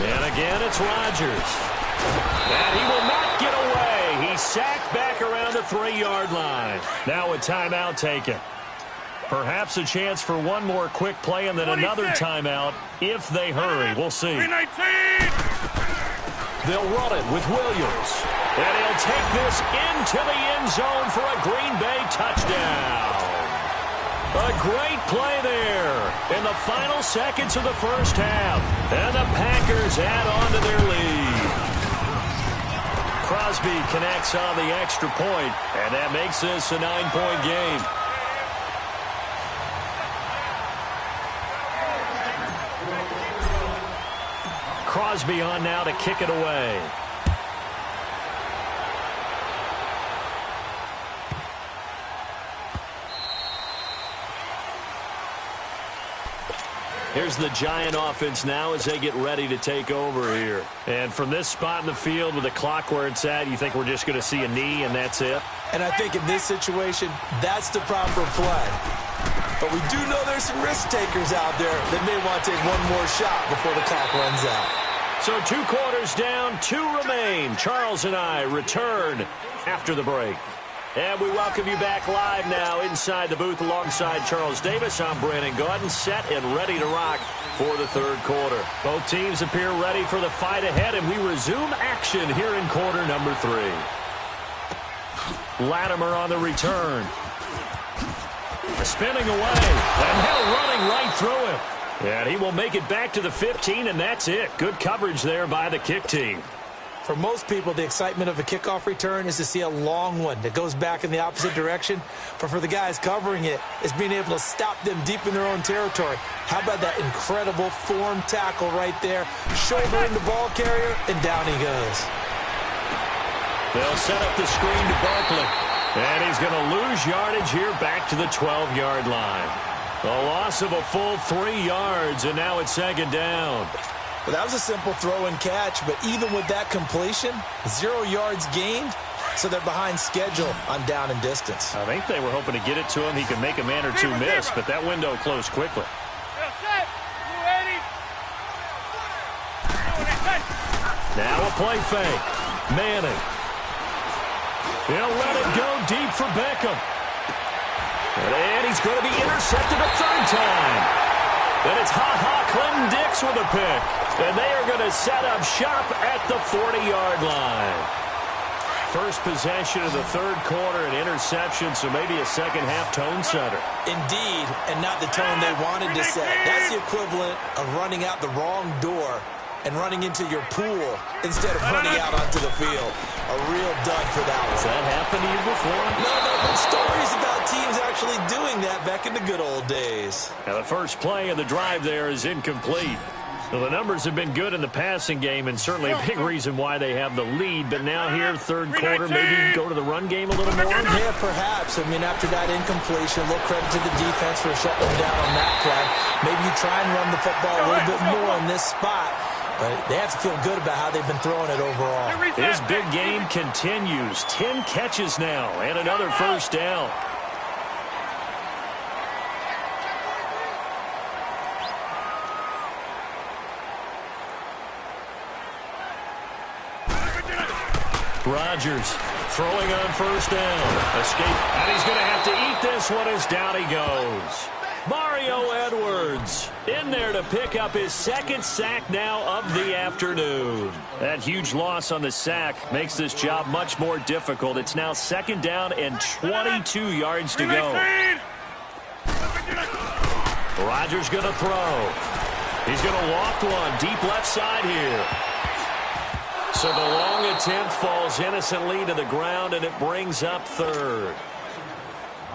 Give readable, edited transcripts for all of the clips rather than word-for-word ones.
And again, it's Rodgers. And he will not get away. He's sacked back around the 3-yard line. Now a timeout taken. Perhaps a chance for one more quick play and then another timeout if they hurry. We'll see. They'll run it with Williams. And he'll take this into the end zone for a Green Bay touchdown. A great play there in the final seconds of the first half. And the Packers add on to their lead. Crosby connects on the extra point, and that makes this a 9-point game. Crosby on now to kick it away. Here's the Giant offense now as they get ready to take over here. And from this spot in the field with the clock where it's at, you think we're just going to see a knee and that's it? And I think in this situation, that's the proper play. But we do know there's some risk takers out there that may want to take one more shot before the clock runs out. So 2 quarters down, 2 remain. Charles and I return after the break. And we welcome you back live now inside the booth alongside Charles Davis. I'm Brandon Gaudin, set and ready to rock for the third quarter. Both teams appear ready for the fight ahead, and we resume action here in quarter number 3. Latimer on the return. Spinning away, and now running right through him. And he will make it back to the 15, and that's it. Good coverage there by the kick team. For most people, the excitement of a kickoff return is to see a long one that goes back in the opposite direction. But for the guys covering it, it's being able to stop them deep in their own territory. How about that incredible form tackle right there? Shoulder in the ball carrier, and down he goes. They'll set up the screen to Barkley. And he's going to lose yardage here back to the 12-yard line. A loss of a full 3 yards, and now it's second down. Well, that was a simple throw and catch, but even with that completion, 0 yards gained, so they're behind schedule on down and distance. I think they were hoping to get it to him. He could make a man or two miss, but that window closed quickly. Now a play fake. Manning. He'll let it go deep for Beckham. And he's going to be intercepted a third time. And it's Clinton Dix with a pick. And they are going to set up shop at the 40-yard line. First possession of the third quarter, an interception, so maybe a second-half tone setter. Indeed, and not the tone they wanted to set. That's the equivalent of running out the wrong door and running into your pool instead of running out onto the field. A real dud for that one. Has that happened to you before? No, but stories about teams actually doing that back in the good old days. Now the first play of the drive there is incomplete. Well, the numbers have been good in the passing game and certainly a big reason why they have the lead. But now here, third quarter, maybe go to the run game a little more? Yeah, perhaps. I mean, after that incompletion, a little credit to the defense for shutting them down on that play. Maybe you try and run the football a little bit more in this spot. But they have to feel good about how they've been throwing it overall. His big game continues. 10 catches now and another first down. Rodgers throwing on first down. Escape. And he's going to have to eat this one as down he goes. Mario Edwards in there to pick up his second sack now of the afternoon. That huge loss on the sack makes this job much more difficult. It's now second down and 22 yards to go. Rodgers going to throw. He's going to loft one deep left side here. So the long attempt falls innocently to the ground, and it brings up third.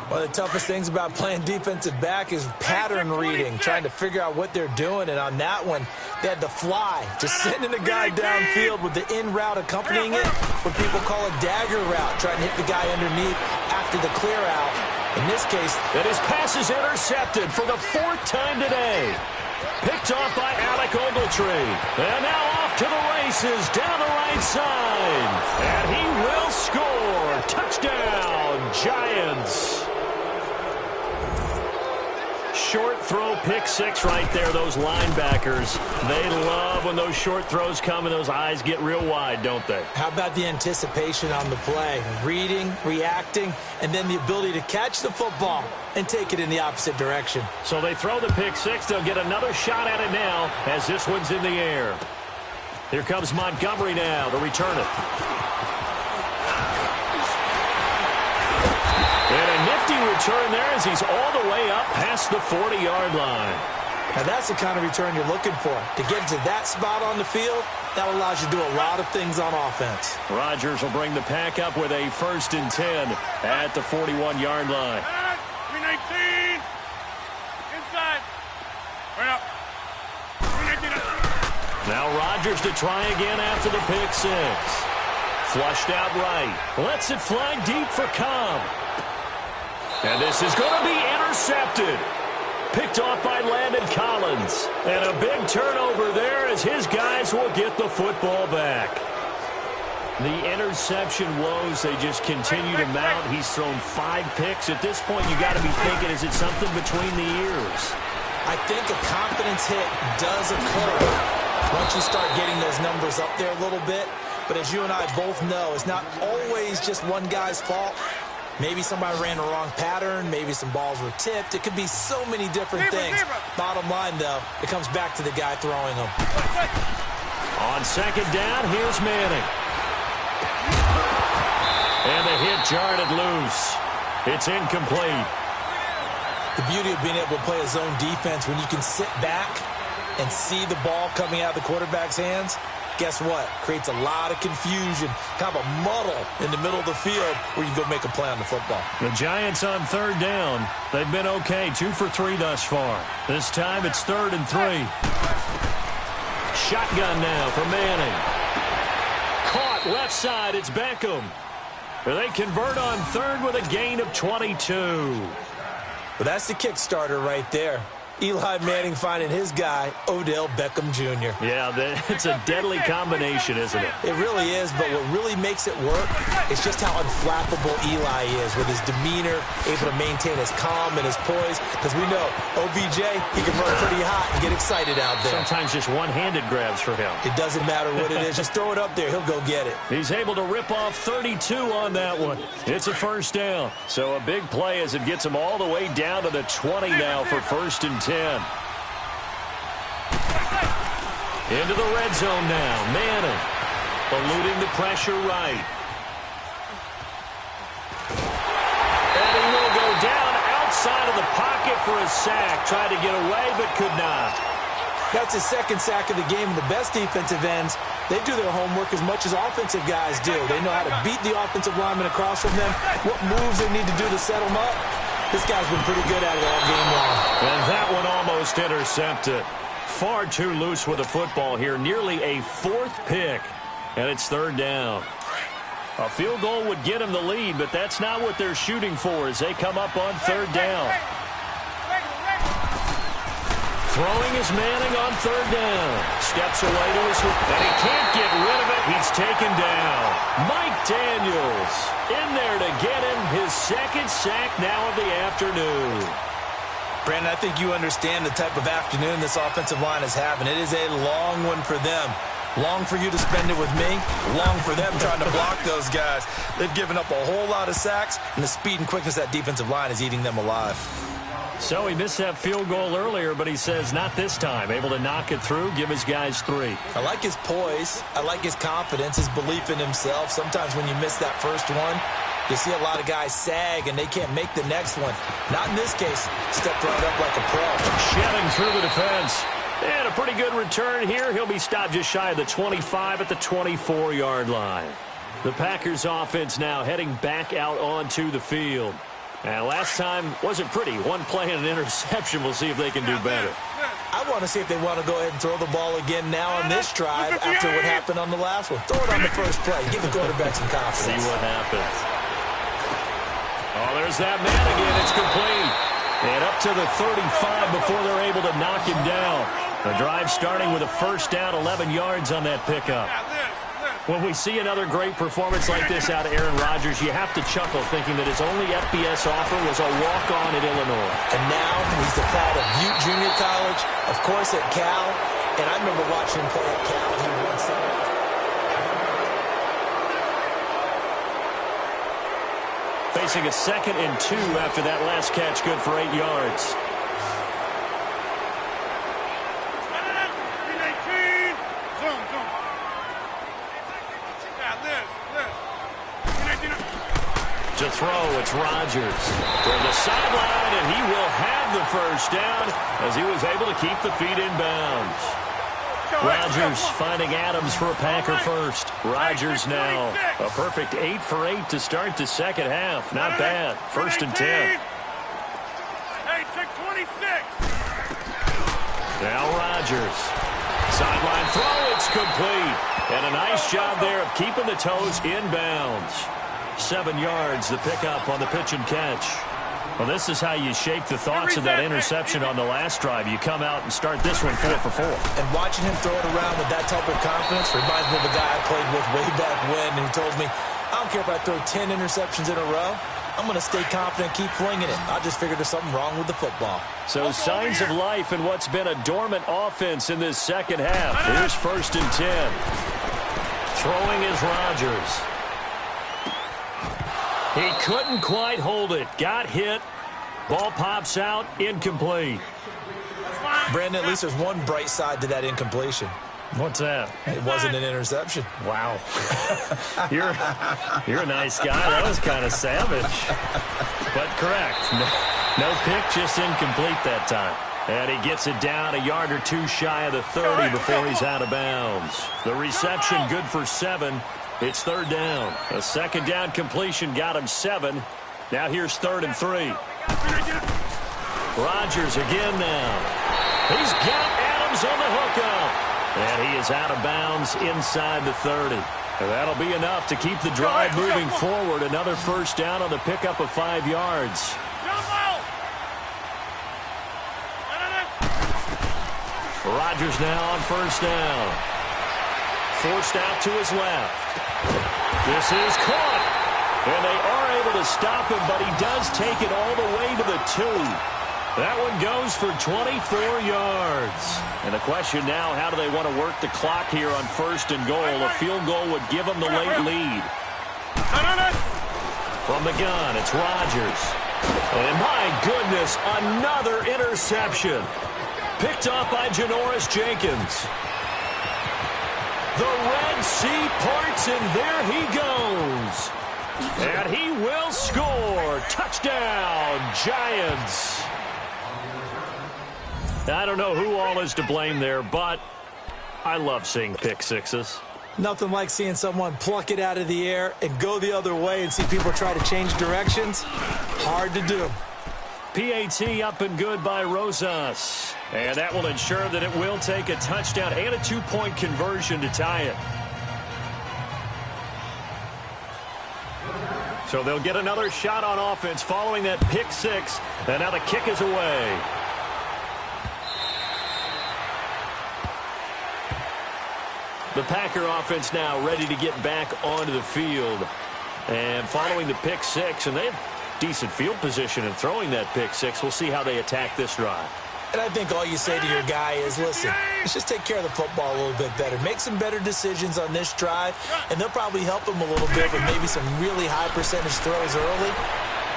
One of the toughest things about playing defensive back is pattern reading, trying to figure out what they're doing. And on that one, they had the fly, just sending the guy downfield with the in route accompanying it, what people call a dagger route, trying to hit the guy underneath after the clear out. In this case, and his pass is intercepted for the 4th time today. Picked off by Alec Ogletree. And now off to the races down the right side. And he will score. Touchdown, Giants. short throw pick six right there, those linebackers. They love when those short throws come and those eyes get real wide, don't they? How about the anticipation on the play? Reading, reacting, and then the ability to catch the football and take it in the opposite direction. So they throw the pick six. They'll get another shot at it now as this one's in the air. Here comes Montgomery now to return it. And a nifty return there as he's all the way up past the 40-yard line. Now that's the kind of return you're looking for. To get to that spot on the field, that allows you to do a lot of things on offense. Rodgers will bring the pack up with a 1st and 10 at the 41-yard line. 319. Inside. Way up. 319. Now Rodgers to try again after the pick six. Flushed out right. Lets it fly deep for Cobb. And this is going to be intercepted. Picked off by Landon Collins. And a big turnover there as his guys will get the football back. The interception woes, they just continue to mount. He's thrown 5 picks. At this point, you got to be thinking, is it something between the ears? I think a confidence hit does occur once you start getting those numbers up there a little bit. But as you and I both know, it's not always just one guy's fault. Maybe somebody ran the wrong pattern. Maybe some balls were tipped. It could be so many different things. Bottom line, though, it comes back to the guy throwing them. On 2nd down, here's Manning. And the hit jarred it loose. It's incomplete. The beauty of being able to play a zone defense when you can sit back and see the ball coming out of the quarterback's hands, guess what? Creates a lot of confusion, kind of a muddle in the middle of the field where you can go make a play on the football. The Giants on 3rd down. They've been okay, 2 for 3 thus far. This time it's 3rd and 3. Shotgun now for Manning. Caught left side, it's Beckham. They convert on 3rd with a gain of 22. Well, that's the Kickstarter right there. Eli Manning finding his guy, Odell Beckham Jr. Yeah, it's a deadly combination, isn't it? It really is, but what really makes it work is just how unflappable Eli is with his demeanor, able to maintain his calm and his poise. Because we know, OBJ, he can run pretty hot and get excited out there. Sometimes just one-handed grabs for him. It doesn't matter what it is. Just throw it up there. He'll go get it. He's able to rip off 32 on that one. It's a 1st down. So a big play as it gets him all the way down to the 20 now for 1st and 10. Into the red zone now. Manning eluding the pressure right. And he will go down outside of the pocket for a sack. Tried to get away but could not. That's his 2nd sack of the game. The best defensive ends, they do their homework as much as offensive guys do. They know how to beat the offensive lineman across from them, what moves they need to do to set them up. This guy's been pretty good at it all game long. And that one almost intercepted. Far too loose with the football here. Nearly a 4th pick. And it's 3rd down. A field goal would get him the lead, but that's not what they're shooting for as they come up on 3rd down. Throwing is Manning on 3rd down. Steps away to his hook, and he can't get rid of it. He's taken down. Mike Daniels in there to get him his 2nd sack now of the afternoon. Brandon, I think you understand the type of afternoon this offensive line is having. It is a long one for them. Long for you to spend it with me. Long for them trying to block those guys. They've given up a whole lot of sacks, and the speed and quickness of that defensive line is eating them alive. So he missed that field goal earlier, but he says not this time. Able to knock it through, give his guys 3. I like his poise. I like his confidence, his belief in himself. Sometimes when you miss that first one, you see a lot of guys sag, and they can't make the next one. Not in this case. Stepped right up like a pro. Shedding through the defense. And a pretty good return here. He'll be stopped just shy of the 25 at the 24-yard line. The Packers offense now heading back out onto the field. And last time wasn't pretty. One play and an interception. We'll see if they can do better. I want to see if they want to go ahead and throw the ball again now on this drive after what happened on the last one. Throw it on the first play. Give the quarterback some confidence. See what happens. Oh, there's that man again. It's complete. And up to the 35 before they're able to knock him down. The drive starting with a 1st down, 11 yards on that pickup. When we see another great performance like this out of Aaron Rodgers, you have to chuckle thinking that his only FBS offer was a walk-on at Illinois. And now he's the pride of Butte Junior College, of course at Cal, and I remember watching him play at Cal. He won some. Facing a 2nd and 2 after that last catch, good for 8 yards. To throw, it's Rodgers toward the sideline, and he will have the first down as he was able to keep the feet in bounds. Rodgers finding Adams for a Packer first. Rodgers now a perfect 8 for 8 to start the second half. Not bad. 1st and 10. Now Rodgers. Sideline throw, it's complete. And a nice job there of keeping the toes in bounds. 7 yards, the pickup on the pitch and catch. Well, this is how you shake the thoughts of that interception on the last drive. You come out and start this one 4 for 4. And watching him throw it around with that type of confidence reminds me of a guy I played with way back when, and he told me, I don't care if I throw 10 interceptions in a row. I'm going to stay confident, keep flinging it. I just figured there's something wrong with the football. So signs of life in what's been a dormant offense in this second half. Here's 1st and 10. Throwing is Rodgers. He couldn't quite hold it. Got hit. Ball pops out. Incomplete. Brandon, at least there's one bright side to that incompletion. What's that? It wasn't an interception. Wow. You're a nice guy. That was kind of savage. But correct. No pick, just incomplete that time. And he gets it down a yard or 2 shy of the 30 before he's out of bounds. The reception good for 7. It's 3rd down. A 2nd down completion got him 7. Now here's 3rd and 3. Rodgers again now. He's got Adams on the hookup. And he is out of bounds inside the 30. And that'll be enough to keep the drive moving forward. Another 1st down on the pickup of 5 yards. Rodgers now on 1st down. Forced out to his left. This is caught. And they are able to stop him, but he does take it all the way to the 2. That one goes for 24 yards. And the question now, how do they want to work the clock here on 1st and goal? A field goal would give them the late lead. From the gun, it's Rodgers. And my goodness, another interception. Picked off by Janoris Jenkins. The Red Sea parts, and there he goes. And he will score. Touchdown, Giants. I don't know who all is to blame there, but I love seeing pick sixes. Nothing like seeing someone pluck it out of the air and go the other way and see people try to change directions. Hard to do. PAT up and good by Rosas. And that will ensure that it will take a touchdown and a 2-point conversion to tie it. So they'll get another shot on offense following that pick 6. And now the kick is away. The Packer offense now ready to get back onto the field. And following the pick 6, and they have decent field position in throwing that pick 6. We'll see how they attack this drive. And I think all you say to your guy is, listen, let's just take care of the football a little bit better. Make some better decisions on this drive, and they'll probably help him a little bit with maybe some really high percentage throws early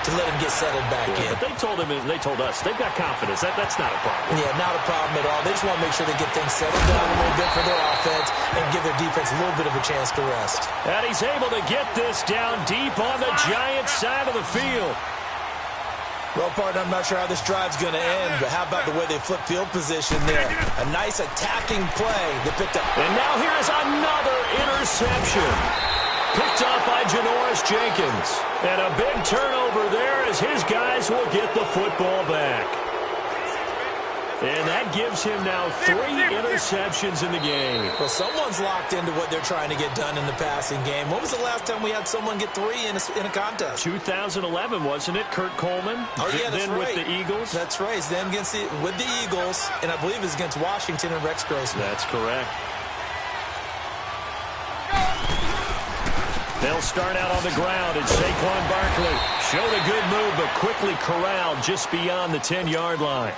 to let him get settled back in. But they told him, and they told us, they've got confidence. That's not a problem. Yeah, not a problem at all. They just want to make sure they get things settled down a little bit for their offense and give their defense a little bit of a chance to rest. And he's able to get this down deep on the Giants side of the field. Well, partner, I'm not sure how this drive's going to end, but how about the way they flip field position there? A nice attacking play that picked up. And now here is another interception. Picked up by Janoris Jenkins. And a big turnover there as his guys will get the football back. And that gives him now 3 interceptions in the game. Well, someone's locked into what they're trying to get done in the passing game. When was the last time we had someone get 3 in a contest? 2011, wasn't it? Kurt Coleman? Oh, yeah, that's then right. With the Eagles? That's right. Then with the Eagles, and I believe it's against Washington and Rex Grossman. That's correct. They'll start out on the ground, and Saquon Barkley showed a good move, but quickly corralled just beyond the 10-yard line.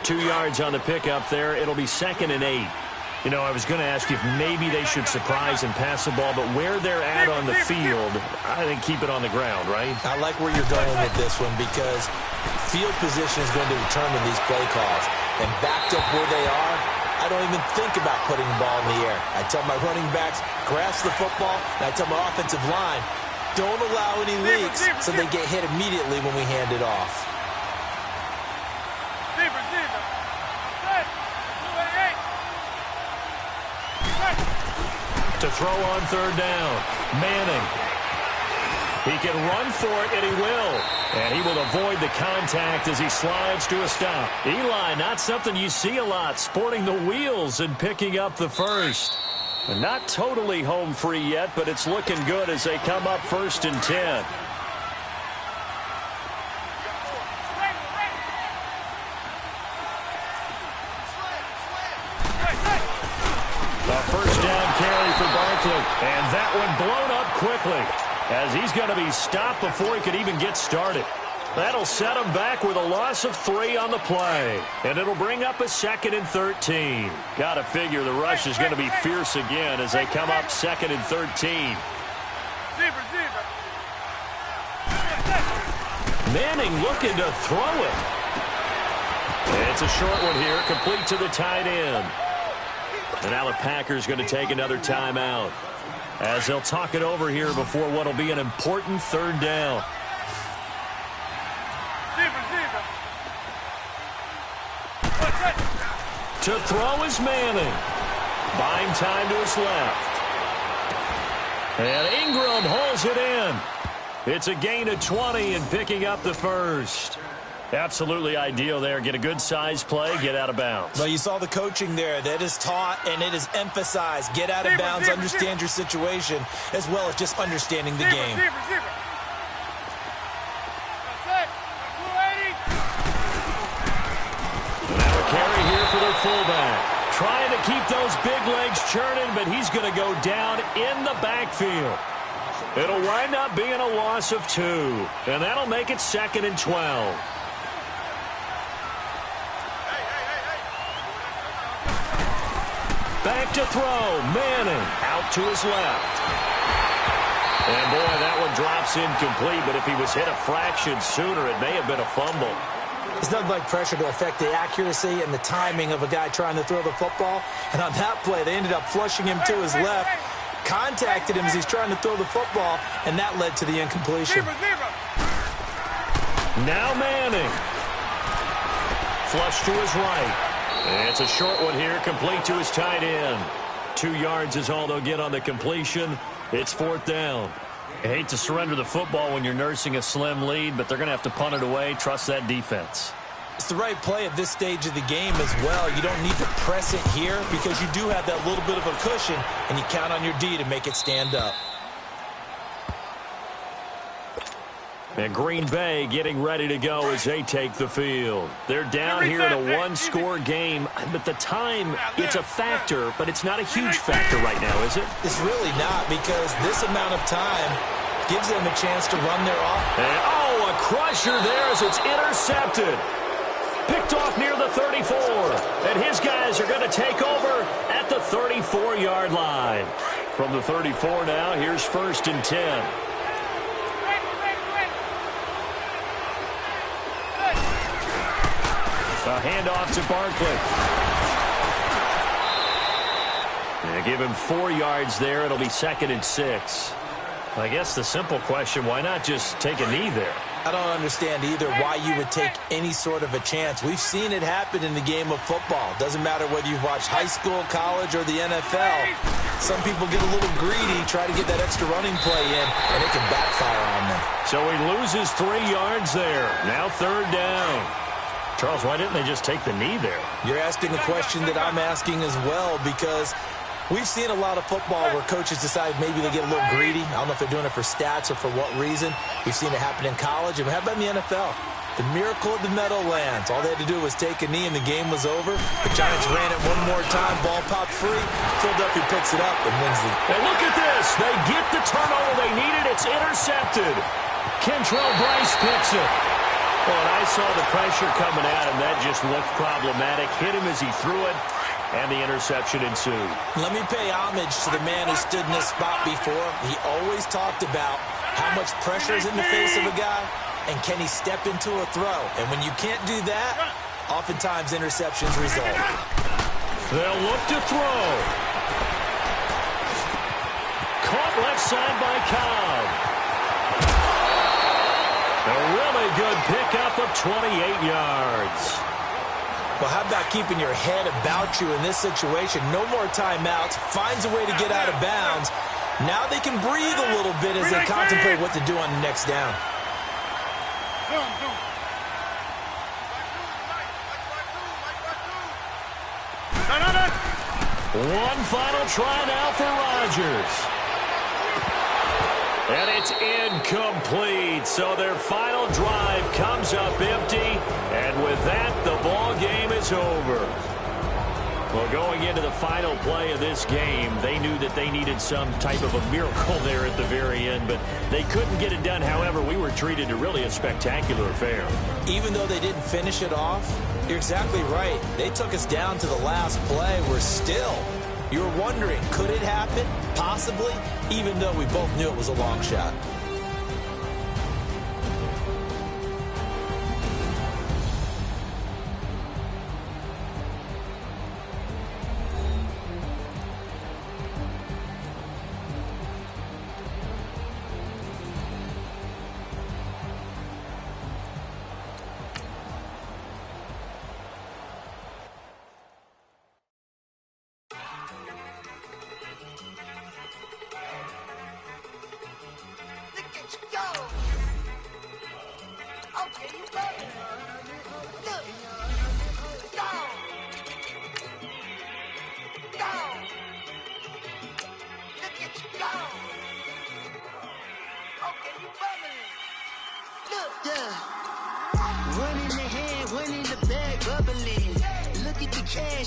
2 yards on the pickup there. It'll be 2nd and 8. You know, I was going to ask you if maybe they should surprise and pass the ball, but where they're at on the field, I think keep it on the ground, right? I like where you're going with this one because field position is going to determine these play calls. And backed up where they are, I don't even think about putting the ball in the air. I tell my running backs, grasp the football, and I tell my offensive line, don't allow any leaks so they get hit immediately when we hand it off. To throw on 3rd down, Manning. He can run for it, and he will. And he will avoid the contact as he slides to a stop. Eli, not something you see a lot, sporting the wheels and picking up the first. And not totally home free yet, but it's looking good as they come up 1st and 10. A 1st down carry for Barkley, and that one blown up quickly as he's going to be stopped before he could even get started. That'll set him back with a loss of 3 on the play, and it'll bring up a 2nd and 13. Got to figure the rush is going to be fierce again as they come up 2nd and 13. Manning looking to throw it. It's a short one here, complete to the tight end. And now the Packers going to take another timeout as they'll talk it over here before what will be an important 3rd down. To throw is Manning. Buying time to his left. And Ingram hauls it in. It's a gain of 20 and picking up the first. Absolutely ideal there. Get a good size play, get out of bounds. Well, you saw the coaching there. That is taught and it is emphasized. Get out of bounds, understand your situation, as well as just understanding the game. Now a carry here for their fullback. Trying to keep those big legs churning, but he's going to go down in the backfield. It'll wind up being a loss of 2, and that'll make it 2nd and 12. Back to throw. Manning out to his left. And, boy, that one drops incomplete, but if he was hit a fraction sooner, it may have been a fumble. It's nothing like pressure to affect the accuracy and the timing of a guy trying to throw the football. And on that play, they ended up flushing him to his left, contacted him as he's trying to throw the football, and that led to the incompletion. Now Manning. Flush to his right. And it's a short one here, complete to his tight end. 2 yards is all they'll get on the completion. It's 4th down. I hate to surrender the football when you're nursing a slim lead, but they're going to have to punt it away. Trust that defense. It's the right play at this stage of the game as well. You don't need to press it here because you do have that little bit of a cushion, and you count on your D to make it stand up. And Green Bay getting ready to go as they take the field. They're down here in a one-score game, but the time, it's a factor, but it's not a huge factor right now, is it? It's really not because this amount of time gives them a chance to run their offense. And, oh, a crusher there as it's intercepted. Picked off near the 34. And his guys are going to take over at the 34-yard line. From the 34 now, here's 1st and 10. A handoff to Barkley. And give him 4 yards there. It'll be 2nd and 6. I guess the simple question, why not just take a knee there? I don't understand either why you would take any sort of a chance. We've seen it happen in the game of football. Doesn't matter whether you've watched high school, college, or the NFL. Some people get a little greedy, try to get that extra running play in, and it can backfire on them. So he loses 3 yards there. Now 3rd down. Charles, why didn't they just take the knee there? You're asking the question that I'm asking as well because we've seen a lot of football where coaches decide maybe they get a little greedy. I don't know if they're doing it for stats or for what reason. We've seen it happen in college. And how about in the NFL? The miracle of the Meadowlands. All they had to do was take a knee and the game was over. The Giants ran it one more time. Ball popped free. Philadelphia picks it up and wins the game. And look at this. They get the turnover they needed. It's intercepted. Kentrell Bryce picks it. Well, and I saw the pressure coming at him. That just looked problematic. Hit him as he threw it, and the interception ensued. Let me pay homage to the man who stood in this spot before. He always talked about how much pressure is in the face of a guy, and can he step into a throw? And when you can't do that, oftentimes interceptions result. They'll look to throw. Caught left side by Cobb. A really good pickup of 28 yards. Well, how about keeping your head about you in this situation? No more timeouts. Finds a way to get out of bounds. Now they can breathe a little bit as they contemplate what to do on the next down. One final try now for Rodgers. And it's incomplete. So their final drive comes up empty. And with that, the ball game is over. Well, going into the final play of this game, they knew that they needed some type of a miracle there at the very end, but they couldn't get it done. However, we were treated to really a spectacular affair. Even though they didn't finish it off, you're exactly right. They took us down to the last play. We're still, you're wondering, could it happen? Possibly, even though we both knew it was a long shot.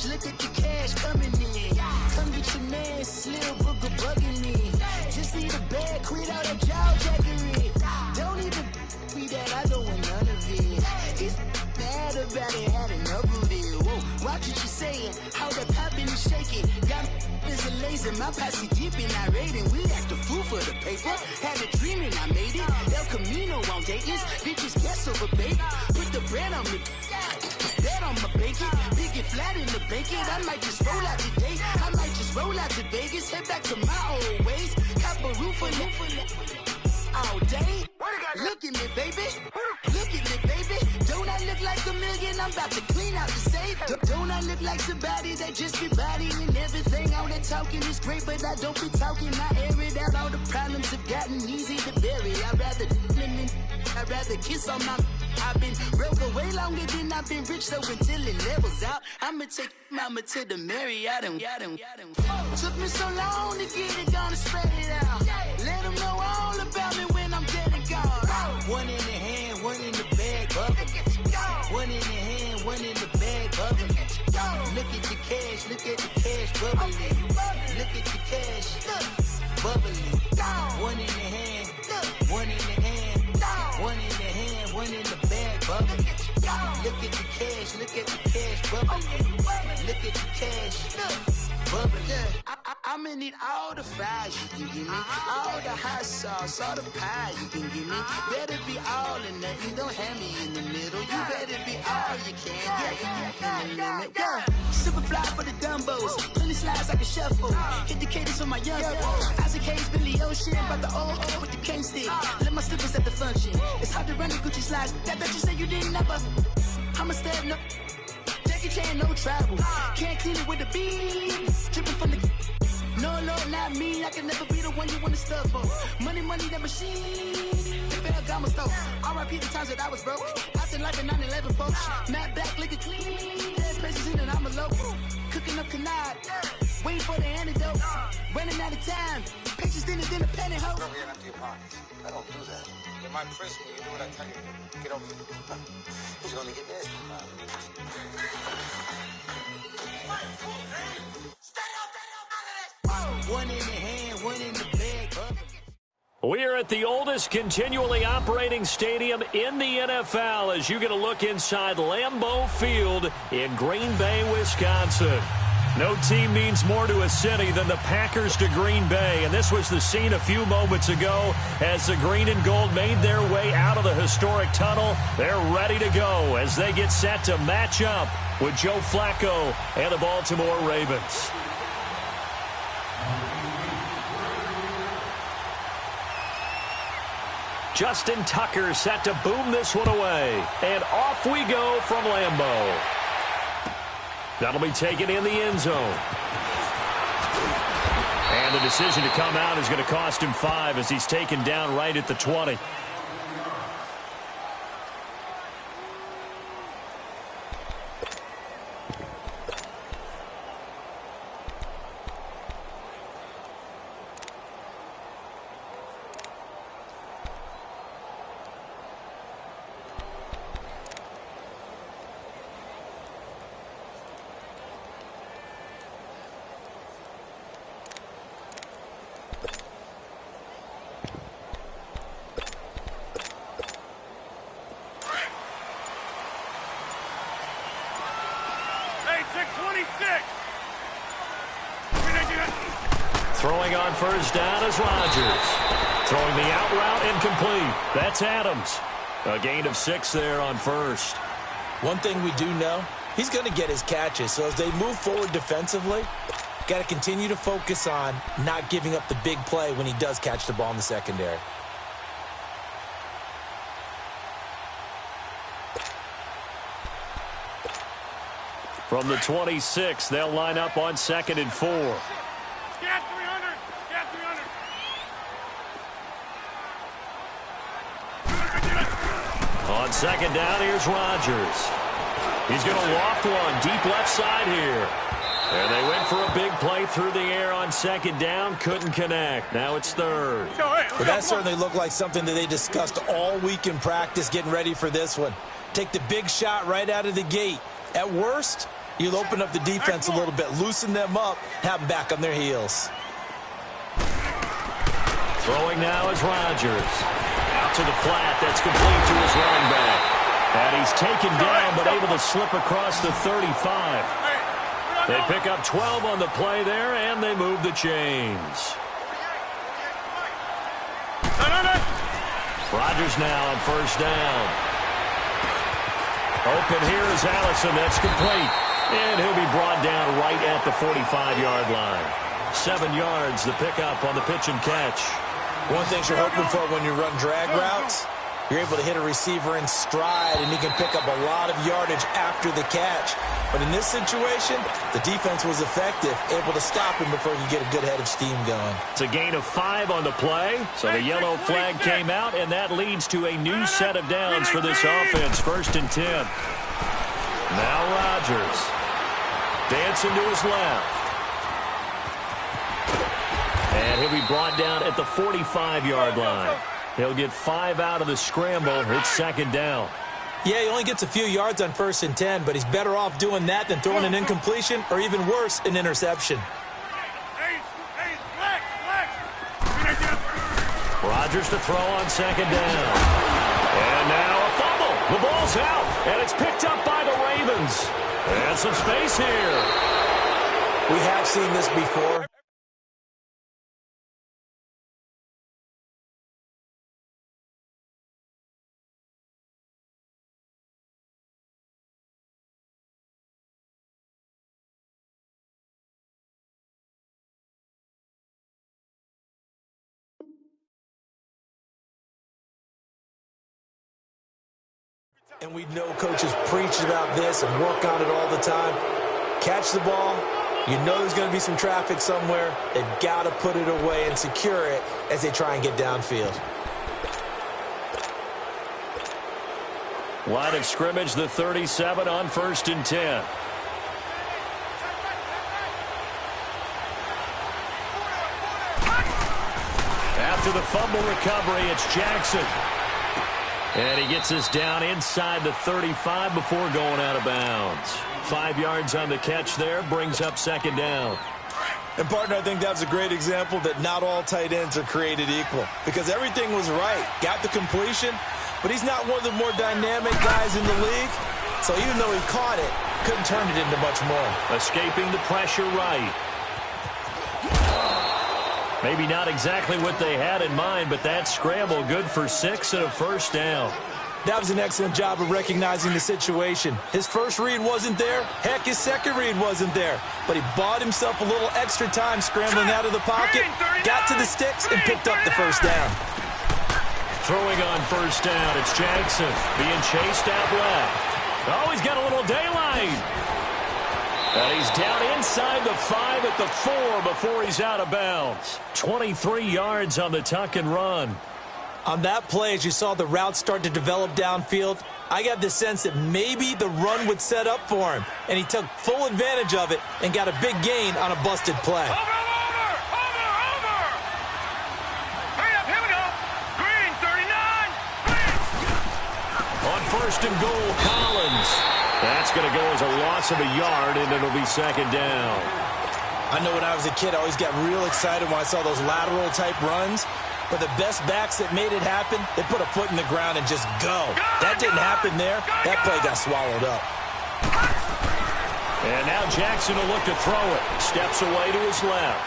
Look at the cash coming in. Come get your man, Slim Booker bugging me. Just need a bag, quit all that jaw jackery. Don't even be that, I don't want none of it. He's mad about it, had enough of it. Whoa, watch what you saying, how that poppin' and shaking. Got is a laser, my posse deep and I raiding. We act a fool for the paper. Had a dream and I made it. El Camino on Dayton's, bitches guess over baby. Put the bread on me. Bet on my bacon, big and flat in the bacon. I might just roll out today. I might just roll out to Vegas, head back to my old ways. Cop a roof for all day. Look at me, baby. Look at me, baby. Don't I look like a million? I'm about to clean out the safe. Don't I look like somebody that just be bodying everything? All that talking is great, but I don't be talking. I air it out. All the problems have gotten easy to bury. I'd rather kiss on my. I've been broke for way longer than I've been rich, so until it levels out, I'ma take mama to the Marriott and took me so long to get it, gonna spread it out. Let them know all about me when I'm dead and gone. One in the hand, one in the bag, bubbling. One in the hand, one in the bag, bubbling. Look at the cash, bubbling. Look at the cash, bubbling. One in the hand, one in the hand, one in the hand, one in the bag, bubbling. Look at the cash, bubbling. Look at the cash, bubbling. I'ma need all the fries you can give me, all the hot sauce, all the pie you can give me. Better be all or nothing, don't have me in the middle. You better be all you can, yeah. Super fly for the Dumbos, plenty slides like a shuffle. Hit the cadence on my young Isaac Hayes, Billy Ocean, about the old with the cane stick. Let my slippers at the function. It's hard to run the Gucci slides. That you say you didn't never. I'ma stand up. Jackie Chan, no travel. Can't clean it with the beat. Dripping from the. No, Lord, not me. I can never be the one you want to stuff for. Money, that machine. The fair got my stuff. R.I.P. the times that I was broke. After life in 9/11, folks. Matte black, liquor clean. Dead places in and I'm a local. Cooking up canard. Waiting for the antidote. Running out of time. bitches than a penny hoe. Over here empty your pockets. I don't do that. In my prison, you do what I tell you to. Get over here. He's gonna get nasty. One in the hand, one in the bag. We are at the oldest continually operating stadium in the NFL as you get a look inside Lambeau Field in Green Bay, Wisconsin. No team means more to a city than the Packers to Green Bay, and this was the scene a few moments ago as the green and gold made their way out of the historic tunnel. They're ready to go as they get set to match up with Joe Flacco and the Baltimore Ravens. Justin Tucker set to boom this one away, and off we go from Lambeau. That'll be taken in the end zone. And the decision to come out is going to cost him 5 as he's taken down right at the 20. Throwing on first down is Rodgers. Throwing the out route incomplete. That's Adams. A gain of 6 there on first. One thing we do know, he's going to get his catches. So as they move forward defensively, got to continue to focus on not giving up the big play when he does catch the ball in the secondary. From the 26, they'll line up on 2nd and 4. Scat 300. Scat 300. On 2nd down, here's Rodgers. He's going to loft one deep left side here. And they went for a big play through the air on 2nd down. Couldn't connect. Now it's 3rd. But that certainly looked like something that they discussed all week in practice getting ready for this one. Take the big shot right out of the gate. At worst, you'll open up the defense a little bit, loosen them up, have them back on their heels. Throwing now is Rodgers. Out to the flat. That's complete to his running back. And he's taken down but able to slip across the 35. They pick up 12 on the play there, and they move the chains. Rodgers now on first down. Open here is Allison. That's complete. And he'll be brought down right at the 45-yard line. 7 yards, the pickup on the pitch and catch. One thing you're hoping for when you run drag routes, you're able to hit a receiver in stride, and he can pick up a lot of yardage after the catch. But in this situation, the defense was effective, able to stop him before he could get a good head of steam going. It's a gain of 5 on the play, so the yellow flag came out, and that leads to a new set of downs for this offense, 1st and 10. Now Rodgers. Dancing to his left. And he'll be brought down at the 45-yard line. He'll get 5 out of the scramble. It's 2nd down. Yeah, he only gets a few yards on 1st and 10, but he's better off doing that than throwing an incompletion or even worse, an interception. Rodgers to throw on 2nd down. And now a fumble. The ball's out, and it's picked up by the Ravens. And some space here. We have seen this before. And we know coaches preach about this and work on it all the time. Catch the ball. You know there's going to be some traffic somewhere. They've got to put it away and secure it as they try and get downfield. Line of scrimmage, the 37 on 1st and 10. After the fumble recovery, it's Jackson. And he gets us down inside the 35 before going out of bounds. 5 yards on the catch there, brings up second down. And, partner, I think that's a great example that not all tight ends are created equal. Because everything was right. Got the completion, but he's not one of the more dynamic guys in the league. So even though he caught it, couldn't turn it into much more. Escaping the pressure right. Maybe not exactly what they had in mind, but that scramble good for 6 and a first down. That was an excellent job of recognizing the situation. His first read wasn't there. Heck, his second read wasn't there. But he bought himself a little extra time scrambling out of the pocket, got to the sticks, and picked up the first down. Throwing on first down, it's Jackson being chased out left. Oh, he's got a little daylight. And he's down inside the 5 at the 4 before he's out of bounds. 23 yards on the tuck and run. On that play, as you saw the route start to develop downfield, I got the sense that maybe the run would set up for him. And he took full advantage of it and got a big gain on a busted play. Over! Hurry up, here we go. Green, 39. Green. On first and goal, Collins. That's going to go as a loss of a yard, and it'll be second down. I know when I was a kid, I always got real excited when I saw those lateral-type runs. But the best backs that made it happen, they put a foot in the ground and just go. That didn't happen there. That play got swallowed up. And now Jackson will look to throw it. Steps away to his left.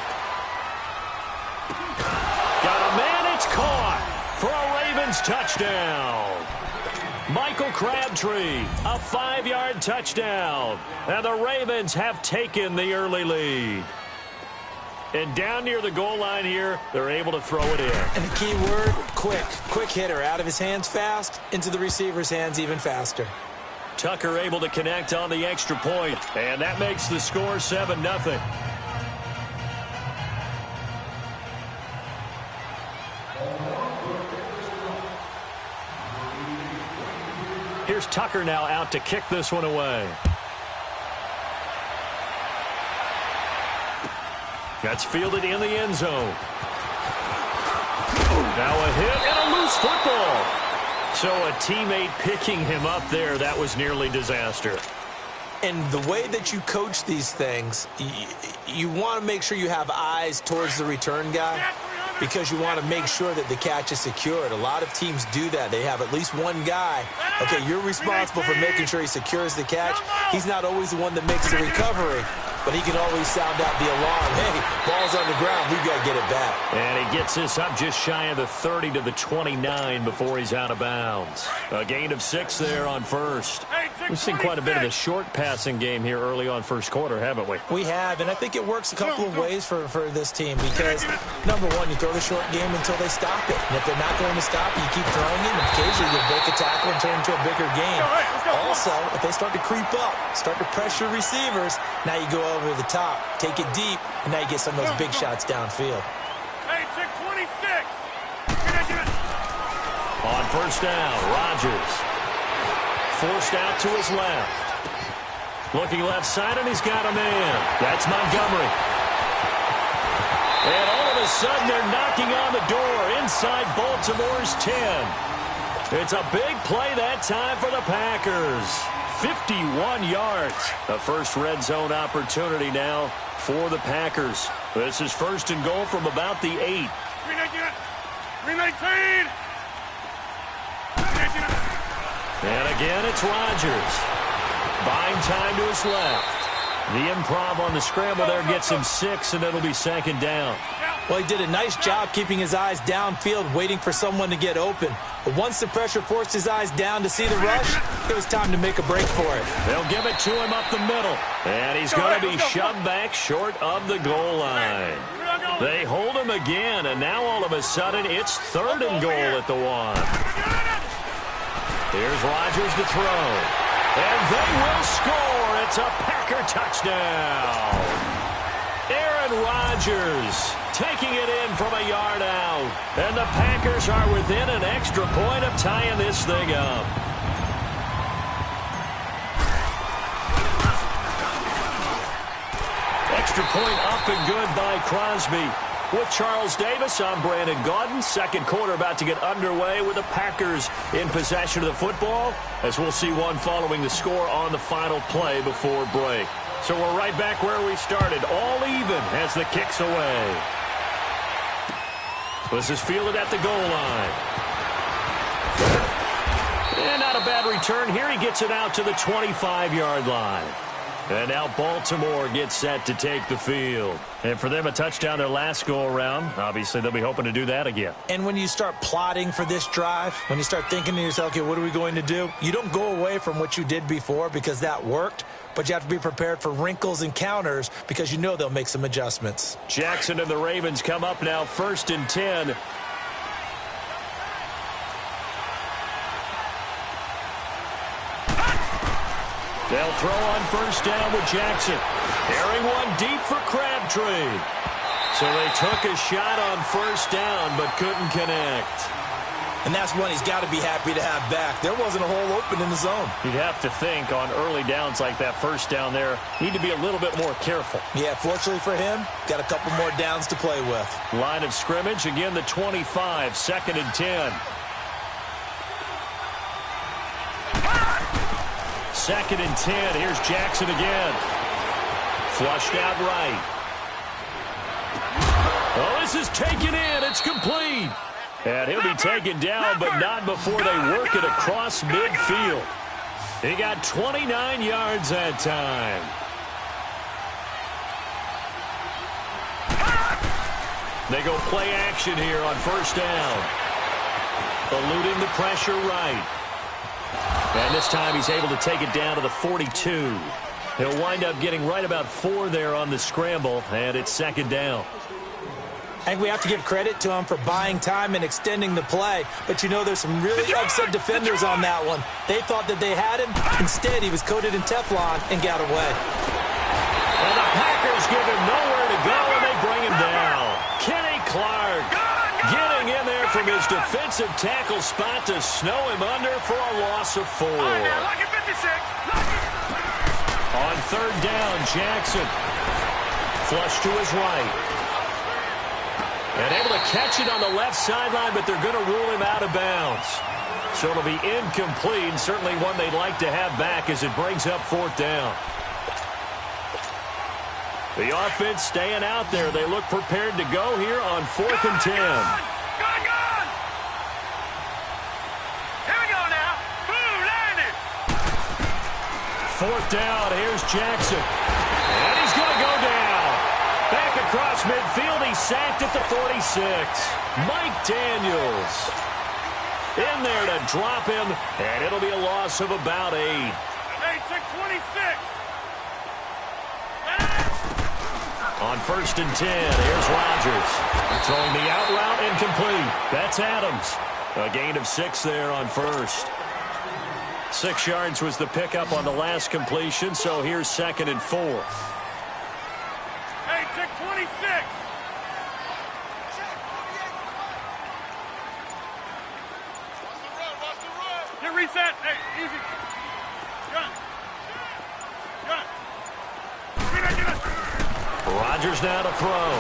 Got a man, it's caught for a Ravens touchdown. Michael Crabtree, a 5-yard touchdown. And the Ravens have taken the early lead. And down near the goal line here, they're able to throw it in. And the key word, quick. Quick hitter. Out of his hands fast, into the receiver's hands even faster. Tucker able to connect on the extra point. And that makes the score 7-0. Here's Tucker now out to kick this one away. That's fielded in the end zone. Now a hit and a loose football. So a teammate picking him up there, that was nearly disaster. And the way that you coach these things, you want to make sure you have eyes towards the return guy because you want to make sure that the catch is secured. A lot of teams do that. They have at least one guy. Okay, you're responsible for making sure he secures the catch. He's not always the one that makes the recovery, but he can always sound out the alarm. Hey, ball's on the ground. We've got to get it back. And he gets this up just shy of the 30 to the 29 before he's out of bounds. A gain of 6 there on first. We've seen quite a bit of a short passing game here early on first quarter, haven't we? We have, and I think it works a couple of ways for this team because, number one, you throw the short game until they stop it. And if they're not going to stop it, you keep throwing it, and occasionally you break a tackle and turn into a bigger game. Also, if they start to creep up, start to pressure receivers, now you go over the top, take it deep, and now you get some of those big shots downfield. Hey, check 26. On first down, Rodgers. Forced out to his left. Looking left side, and he's got a man. That's Montgomery. And all of a sudden, they're knocking on the door inside Baltimore's 10. It's a big play that time for the Packers. 51 yards. A first red zone opportunity now for the Packers. This is first and goal from about the 8. 319. And again, it's Rodgers. Buying time to his left. The improv on the scramble there gets him 6, and it'll be second down. Well, he did a nice job keeping his eyes downfield, waiting for someone to get open. But once the pressure forced his eyes down to see the rush, it was time to make a break for it. They'll give it to him up the middle. And he's going to be shoved back short of the goal line. They hold him again, and now all of a sudden it's third and goal at the 1. Here's Rodgers to throw. And they will score. It's a Packer touchdown. Aaron Rodgers taking it in from a yard out. And the Packers are within an extra point of tying this thing up. Extra point up and good by Crosby. With Charles Davis, I'm Brandon Gaudin. Second quarter about to get underway with the Packers in possession of the football, as we'll see one following the score on the final play before break. So we're right back where we started, all even as the kick's away. This is fielded at the goal line. And not a bad return here. He gets it out to the 25-yard line. And now Baltimore gets set to take the field. And for them, a touchdown their last go-around. Obviously, they'll be hoping to do that again. And when you start plotting for this drive, when you start thinking to yourself, okay, what are we going to do? You don't go away from what you did before because that worked, but you have to be prepared for wrinkles and counters because you know they'll make some adjustments. Jackson and the Ravens come up now, 1st and 10. They'll throw on first down with Jackson. Airing one deep for Crabtree. So they took a shot on first down but couldn't connect. And that's one he's got to be happy to have back. There wasn't a hole open in the zone. You'd have to think on early downs like that first down there, need to be a little bit more careful. Yeah, fortunately for him, got a couple more downs to play with. Line of scrimmage, again the 25, 2nd and 10. 2nd and 10. Here's Jackson again. Flushed out right. Oh, this is taken in. It's complete. And he'll be taken down, but not before they work it across midfield. He got 29 yards that time. They go play action here on first down. Eluding the pressure right. And this time he's able to take it down to the 42. He'll wind up getting right about 4 there on the scramble, and it's 2nd down. I think we have to give credit to him for buying time and extending the play, but you know there's some really upset defenders on that one. They thought that they had him. Instead, he was coated in Teflon and got away. And the Packers give him nowhere to go, and they bring him down. Kenny Clark getting in there from his defensive tackle spot to snow him under for a loss of 4. On 3rd down, Jackson. Flush to his right. And able to catch it on the left sideline, but they're going to rule him out of bounds. So it'll be incomplete, and certainly one they'd like to have back as it brings up 4th down. The offense staying out there. They look prepared to go here on 4th and 10. Gone! Here we go now. Boom, landed. 4th down. Here's Jackson. And he's going to go down. Back across midfield. He's sacked at the 46. Mike Daniels in there to drop him, and it'll be a loss of about 8. Hey, check 26. On 1st and 10, here's Rodgers. Throwing the out route incomplete. That's Adams. A gain of 6 there on first. 6 yards was the pickup on the last completion, so here's 2nd and 4. Hey, check 26. Get reset. Hey, easy. Gun. Get it. Rodgers now to throw.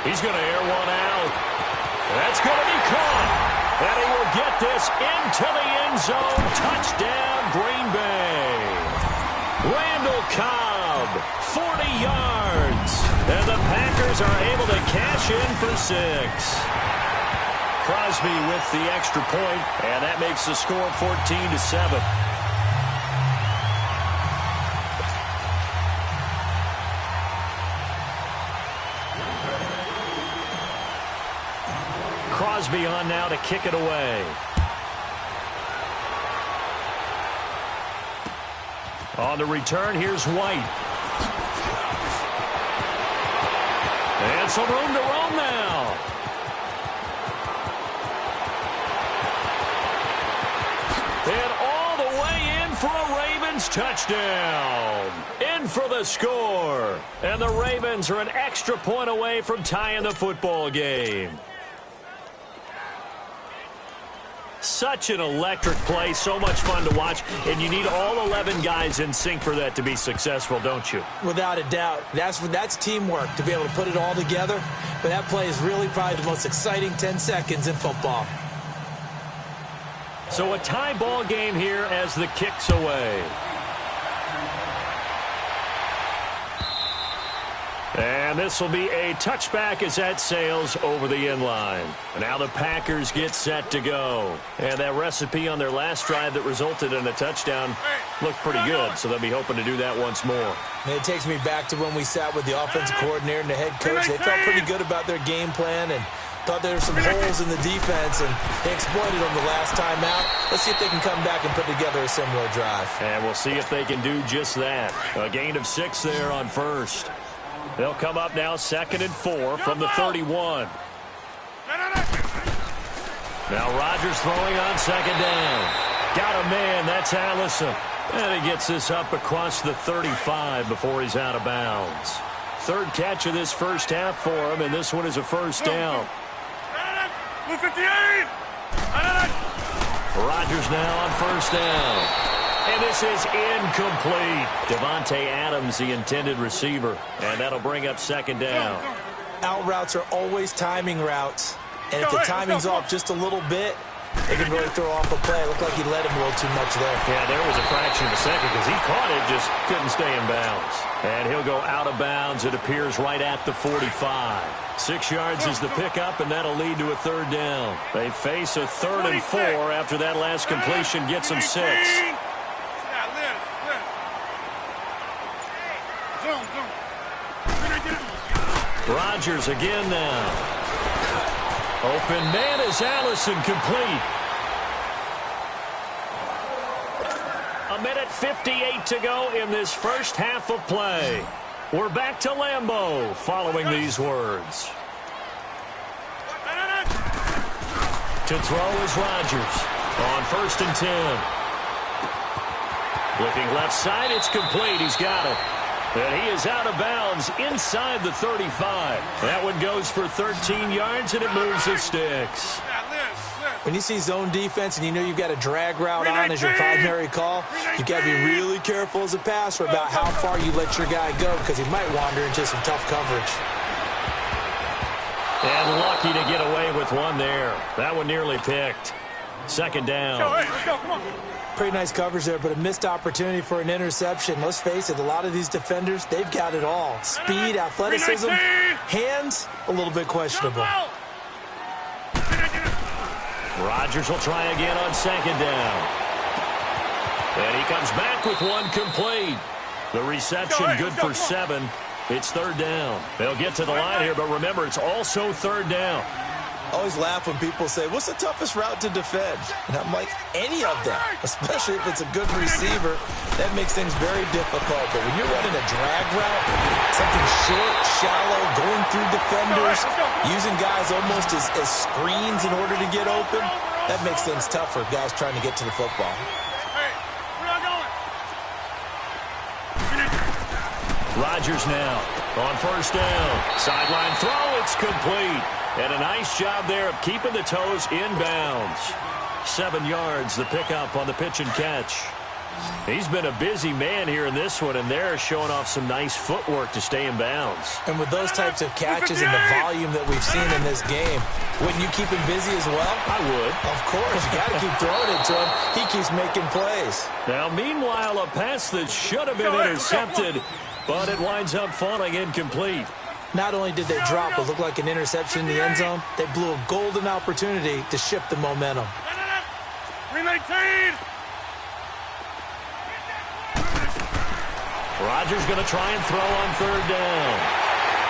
He's going to air one out. That's going to be caught. And he will get this into the end zone. Touchdown, Green Bay. Randall Cobb, 40 yards. And the Packers are able to cash in for 6. Crosby with the extra point, and that makes the score 14-7. Crosby on now to kick it away. On the return, here's White. And some room to roam now. And all the way in for a Ravens touchdown. In for the score. And the Ravens are an extra point away from tying the football game. Such an electric play, so much fun to watch, and you need all 11 guys in sync for that to be successful, don't you? Without a doubt. That's teamwork, to be able to put it all together. But that play is really probably the most exciting 10 seconds in football. So a tie ball game here as the kick's away. And this will be a touchback as that sails over the end line. Now the Packers get set to go. And that recipe on their last drive that resulted in a touchdown looked pretty good, so they'll be hoping to do that once more. And it takes me back to when we sat with the offensive coordinator and the head coach. They felt pretty good about their game plan and thought there were some holes in the defense, and they exploited them the last time out. Let's see if they can come back and put together a similar drive. And we'll see if they can do just that. A gain of 6 there on first. They'll come up now 2nd and 4 from the 31. Now Rodgers throwing on 2nd down. Got a man, that's Allison. And he gets this up across the 35 before he's out of bounds. 3rd catch of this first half for him, and this one is a first down. Blue 58! Rodgers now on first down. And this is incomplete. Devontae Adams, the intended receiver. And that'll bring up 2nd down. Out routes are always timing routes. And if the timing's off just a little bit, they can really throw off a play. It looked like he let him a little too much there. Yeah, there was a fraction of a second because he caught it, just couldn't stay in bounds. And he'll go out of bounds, it appears, right at the 45. 6 yards is the pickup, and that'll lead to a 3rd down. They face a 3rd and 4 after that last completion gets them 6. Rodgers again now. Open man is Allison, complete. 1:58 to go in this first half of play. We're back to Lambeau following these words. To throw is Rodgers on 1st and 10. Looking left side, it's complete. He's got it. And he is out of bounds inside the 35. That one goes for 13 yards, and it moves the sticks. When you see zone defense and you know you've got a drag route on as your primary call, you've got to be really careful as a passer about how far you let your guy go because he might wander into some tough coverage. And lucky to get away with one there. That one nearly picked. 2nd down. Let's go, come on. Pretty nice coverage there, but a missed opportunity for an interception. Let's face it, a lot of these defenders, they've got it all. Speed, athleticism, hands, a little bit questionable. Rodgers will try again on 2nd down. And he comes back with one complete. The reception good for 7. It's 3rd down. They'll get to the line here, but remember, it's also 3rd down. I always laugh when people say, what's the toughest route to defend? And I'm like, any of them, especially if it's a good receiver. That makes things very difficult. But when you're running a drag route, something short, shallow, going through defenders, using guys almost as screens in order to get open, that makes things tough for guys trying to get to the football. Hey, we're not going. Rodgers now on 1st down. Sideline throw, it's complete. And a nice job there of keeping the toes in bounds. 7 yards, the pickup on the pitch and catch. He's been a busy man here in this one, and they're showing off some nice footwork to stay in bounds. And with those types of catches and the volume that we've seen in this game, wouldn't you keep him busy as well? I would. Of course. You got to keep throwing it to him. He keeps making plays. Now, meanwhile, a pass that should have been intercepted, but it winds up falling incomplete. Not only did they drop what looked like an interception in the end zone, they blew a golden opportunity to shift the momentum. 319! Rodgers going to try and throw on 3rd down.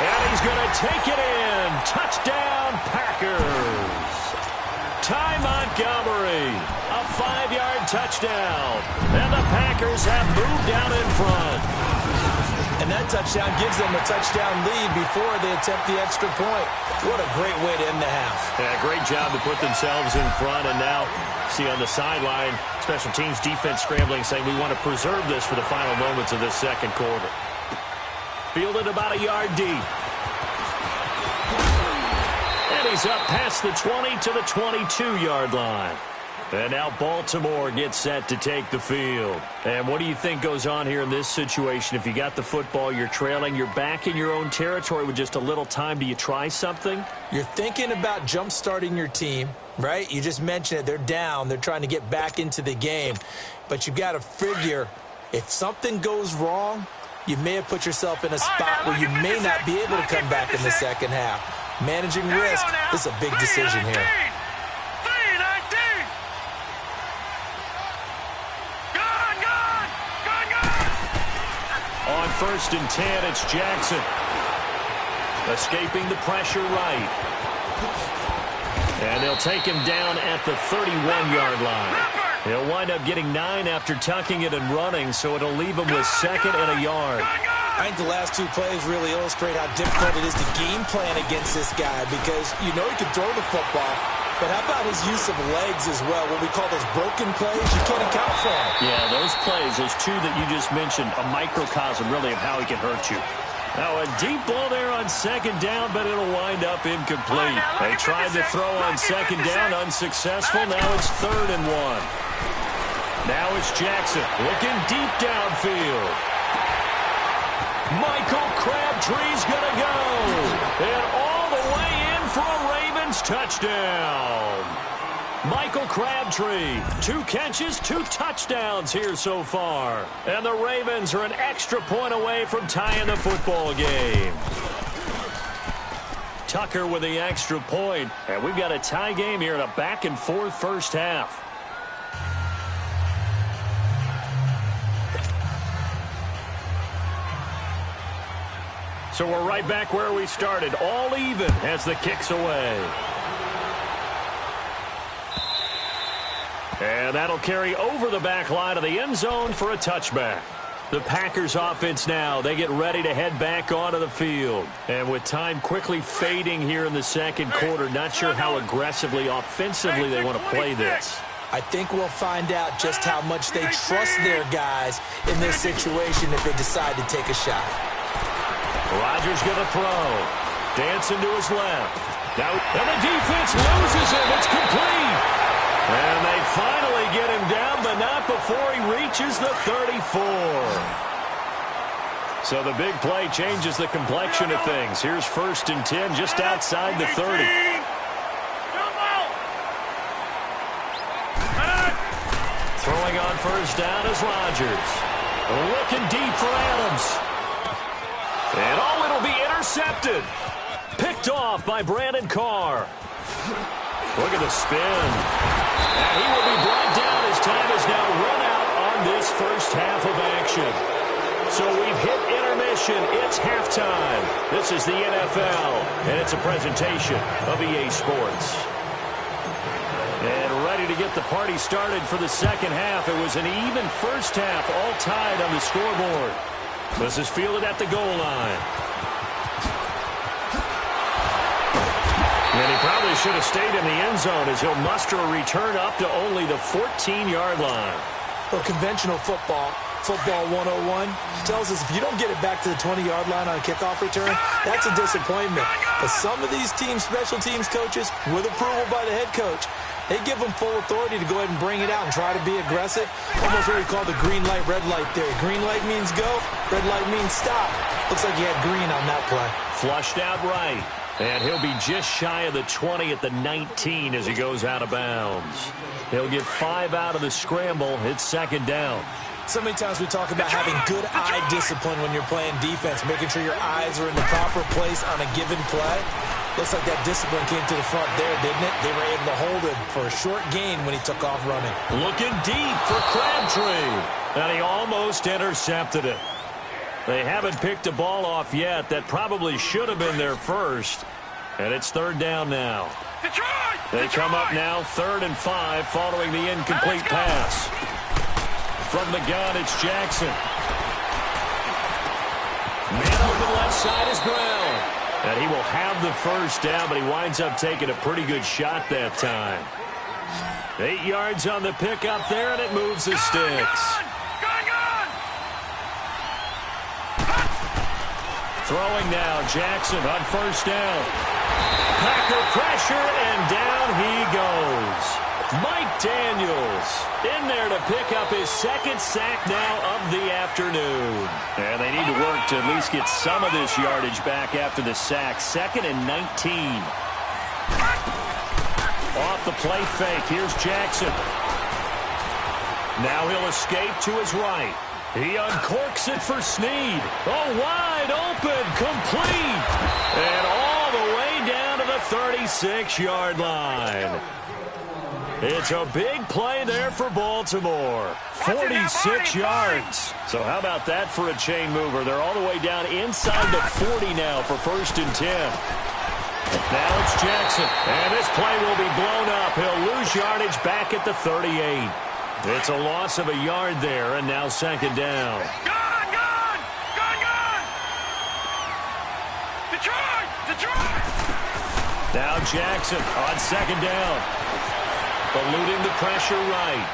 And he's going to take it in. Touchdown, Packers. Ty Montgomery, a 5-yard touchdown. And the Packers have moved down in front. And that touchdown gives them a touchdown lead before they attempt the extra point. What a great way to end the half. Yeah, great job to put themselves in front. And now, see on the sideline, special teams defense scrambling, saying we want to preserve this for the final moments of this 2nd quarter. Fielded about a yard deep. And he's up past the 20 to the 22-yard line. And now Baltimore gets set to take the field. And what do you think goes on here in this situation? If you got the football, you're trailing, you're back in your own territory with just a little time. Do you try something? You're thinking about jump-starting your team, right? You just mentioned it. They're down. They're trying to get back into the game. But you've got to figure, if something goes wrong, you may have put yourself in a spot where you may not be able to come back in the second half. Managing risk is a big decision here. On 1st and 10, it's Jackson. Escaping the pressure right. And they'll take him down at the 31-yard line. He'll wind up getting 9 after tucking it and running, so it'll leave him with 2nd and a yard. I think the last 2 plays really illustrate how difficult it is to game plan against this guy because you know he can throw the football, but how about his use of legs as well? What we call those broken plays, you can't account for them. Yeah, those plays, those 2 that you just mentioned, a microcosm really of how he can hurt you. Now a deep ball there on 2nd down, but it'll wind up incomplete. They tried to throw on 2nd down, unsuccessful. Now it's 3rd and 1. Now it's Jackson looking deep downfield. Michael Crabtree's going to go. And all the way in for a Ravens touchdown. Michael Crabtree, 2 catches, 2 touchdowns here so far. And the Ravens are an extra point away from tying the football game. Tucker with the extra point. And we've got a tie game here in a back-and-forth first half. So we're right back where we started, all even as the kick's away. And that'll carry over the back line of the end zone for a touchback. The Packers offense now, they get ready to head back onto the field. And with time quickly fading here in the second quarter, not sure how aggressively, offensively they want to play this. I think we'll find out just how much they trust their guys in this situation if they decide to take a shot. Rodgers going to throw. Dancing to his left. Now, and the defense loses him. It's complete. And they finally get him down, but not before he reaches the 34. So the big play changes the complexion of things. Here's 1st and 10 just outside the 30. Throwing on 1st down is Rodgers. Looking deep for Adams. And it'll be intercepted. Picked off by Brandon Carr. Look at the spin. And he will be brought down as time is now run out on this first half of action. So we've hit intermission. It's halftime. This is the NFL, and it's a presentation of EA Sports. And ready to get the party started for the second half. It was an even first half, all tied on the scoreboard. This is fielded at the goal line. And he probably should have stayed in the end zone as he'll muster a return up to only the 14-yard line. Well, conventional football 101, tells us if you don't get it back to the 20-yard line on a kickoff return, that's a disappointment. But some of these teams, special teams coaches, with approval by the head coach, they give them full authority to go ahead and bring it out and try to be aggressive. Almost what we call the green light, red light theory. Green light means go, red light means stop. Looks like he had green on that play. Flushed out right. And he'll be just shy of the 20 at the 19 as he goes out of bounds. He'll get 5 out of the scramble. It's 2nd down. So many times we talk about having good eye discipline when you're playing defense, making sure your eyes are in the proper place on a given play. Looks like that discipline came to the front there, didn't it? They were able to hold him for a short gain when he took off running. Looking deep for Crabtree. And he almost intercepted it. They haven't picked a ball off yet. That probably should have been their first. And it's 3rd down now. They come up now 3rd and 5 following the incomplete pass. From the gun, it's Jackson. Man open left side is Brown. And he will have the first down, but he winds up taking a pretty good shot that time. 8 yards on the pickup there, and it moves the sticks. Throwing now, Jackson on 1st down. Packer pressure, and down he goes. Mike Daniels in there to pick up his second sack now of the afternoon. And they need to work to at least get some of this yardage back after the sack. 2nd and 19. Off the play fake. Here's Jackson. Now he'll escape to his right. He uncorks it for Snead. Oh, wide open, complete. And all the way down to the 36-yard line. It's a big play there for Baltimore. 46 yards. So how about that for a chain mover? They're all the way down inside the 40 now for 1st and 10. Now it's Jackson. And this play will be blown up. He'll lose yardage back at the 38. It's a loss of a yard there, and now 2nd down. Gone! Detroit! Now Jackson on 2nd down. Eluding the pressure right.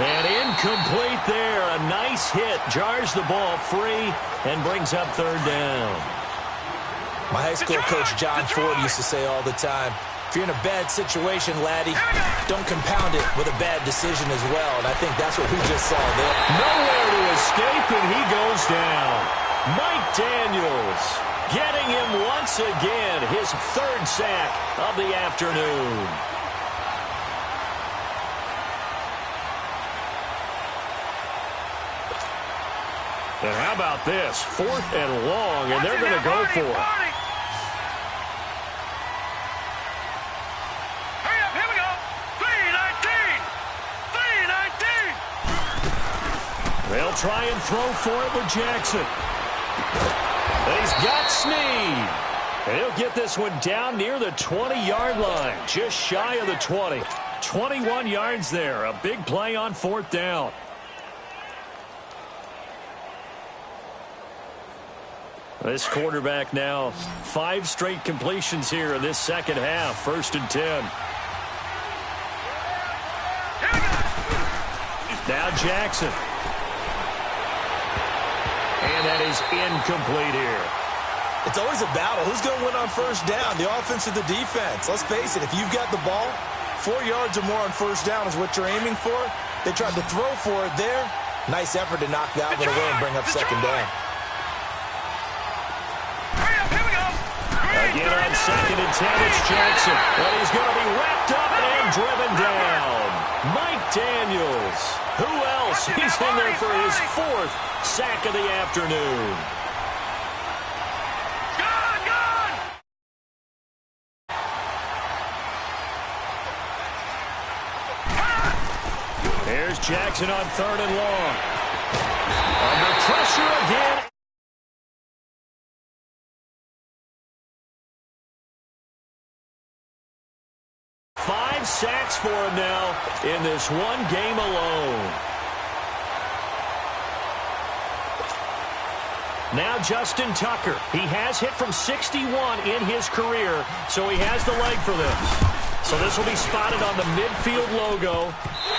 And incomplete there. A nice hit. Jars the ball free and brings up 3rd down. My high school coach, John Ford, used to say all the time, if you're in a bad situation, laddie, don't compound it with a bad decision as well. And I think that's what we just saw there. Nowhere to escape, and he goes down. Mike Daniels getting him once again, his 3rd sack of the afternoon. And how about this? 4th and long, and they're going to go for it. Hurry up, here we go. 3-19. They'll try and throw for it with Jackson. He's got Snead. He'll get this one down near the 20-yard line, just shy of the 20. 21 yards there. A big play on 4th down. This quarterback now 5 straight completions here in this 2nd half. 1st and 10. Now Jackson. And that is incomplete here. It's always a battle. Who's going to win on 1st down, the offense or the defense? Let's face it, if you've got the ball, 4 yards or more on 1st down is what you're aiming for. They tried to throw for it there. Nice effort to knock that one away and bring up 2nd down. Again on 2nd and 10, it's Jackson. But he's going to be wrapped up and driven down. Mike Daniels. Who else? He's in there for his 4th sack of the afternoon. Here's Jackson on 3rd and long. Under pressure again. 5 sacks for him now in this one game alone. Now Justin Tucker. He has hit from 61 in his career, so he has the leg for this. So this will be spotted on the midfield logo.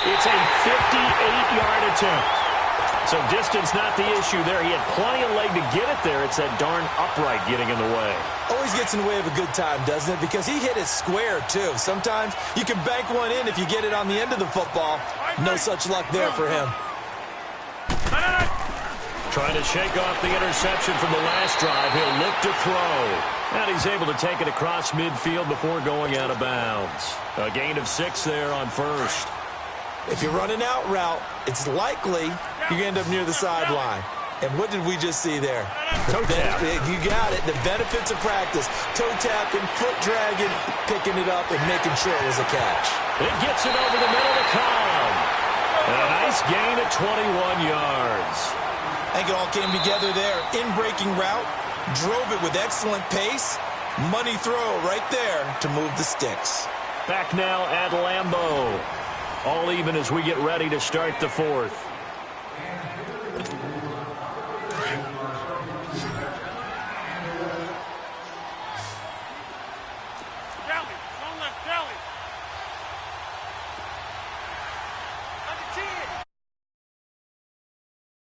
It's a 58-yard attempt. So distance not the issue there. He had plenty of leg to get it there. It's that darn upright getting in the way. Always gets in the way of a good time, doesn't it? Because he hit it square, too. Sometimes you can bank one in if you get it on the end of the football. No such luck there for him. Trying to shake off the interception from the last drive. He'll look to throw. And he's able to take it across midfield before going out of bounds. A gain of 6 there on 1st. If you're running out route, it's likely you end up near the sideline. And what did we just see there? Toe tap. You got it. The benefits of practice. Toe tapping, foot dragging, picking it up, and making sure it was a catch. It gets it over the middle of the column. And a nice gain of 21 yards. I think it all came together there. In-breaking route, drove it with excellent pace. Money throw right there to move the sticks. Back now at Lambeau. All even as we get ready to start the 4th.